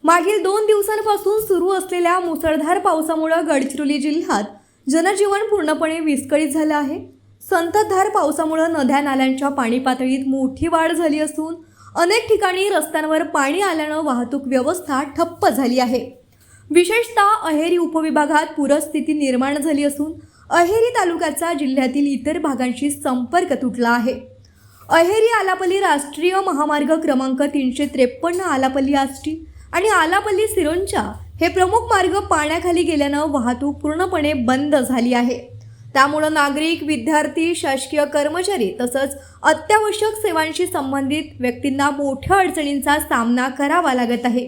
मागील 2 दिवसांपासून सुरू असलेल्या मुसळधार पावसामुळे गडचिरोली जिल्ह्यात जनजीवन पूर्णपणे विस्कळीत झालं आहे। संततधार पावसामुळे नद्या नाल्यांच्या पाणी पातळीत मोठी वाढ झाली असून अनेक ठिकाणी रस्त्यांवर पाणी आल्याने वाहतूक व्यवस्था ठप्प झाली आहे। विशेषतः अहेरी उपविभागात पूरस्थिती निर्माण झाली असून अहेरी तालुक्याचा जिल्ह्यातील इतर भागांशी संपर्क तुटला आहे। अहेरी आलापल्ली राष्ट्रीय महामार्ग क्रमांक 353 आलापल्ली आष्टी आणि आलापल्ली सिरोंचा हे प्रमुख मार्ग पाण्याखाली गेल्याने वाहतूक पूर्णपणे बंद झाली आहे। त्यामुळे नागरिक, विद्यार्थी, शासकीय कर्मचारी तसंच अत्यावश्यक सेवांशी संबंधित व्यक्तींना मोठ्या अडचणींचा सामना करावा लागत आहे।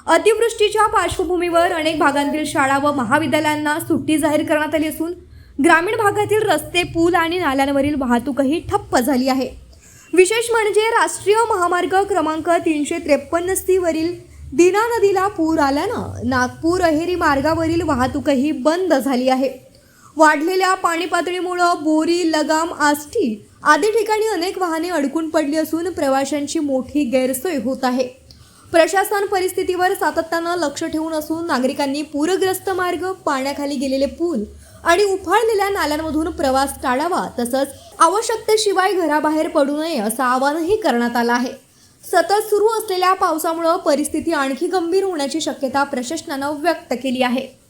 अतिवृष्टीच्या पार्श्वभूमीवर अनेक भागांतील शाळा व महाविद्यालयांना सुट्टी जाहीर करण्यात आली असून ग्रामीण भागातील रस्ते, पूल आणि नाल्यांवरील वाहतूकही ठप्प झाली आहे। विशेष म्हणजे राष्ट्रीय महामार्ग क्रमांक 353 वरील दिना नदीला पूर आल्याने नागपूर अहेरी मार्गावरील वाहतूकही बंद झाली आहे। वाढलेल्या पाणी पातळीमुळे बोरी, लगाम, आष्टी आदी ठिकाणी अनेक वाहने अडकून पडली असून प्रवाशांची मोठी गैरसोय होत आहे। प्रशासन परिस्थितीवर सातत्याने लक्ष ठेवून असून नागरिकांनी पूरग्रस्त मार्ग, पाण्याखाली गेलेले पूल आणि उफाळलेल्या नाल्यांमधून प्रवास टाळावा तसंच आवश्यकतेशिवाय घराबाहेर पडू नये असं आवाहनही करण्यात आलं आहे। सतत सुरू असलेल्या पावसामुळे परिस्थिती आणखी गंभीर होण्याची शक्यता प्रशासनाने व्यक्त केली आहे।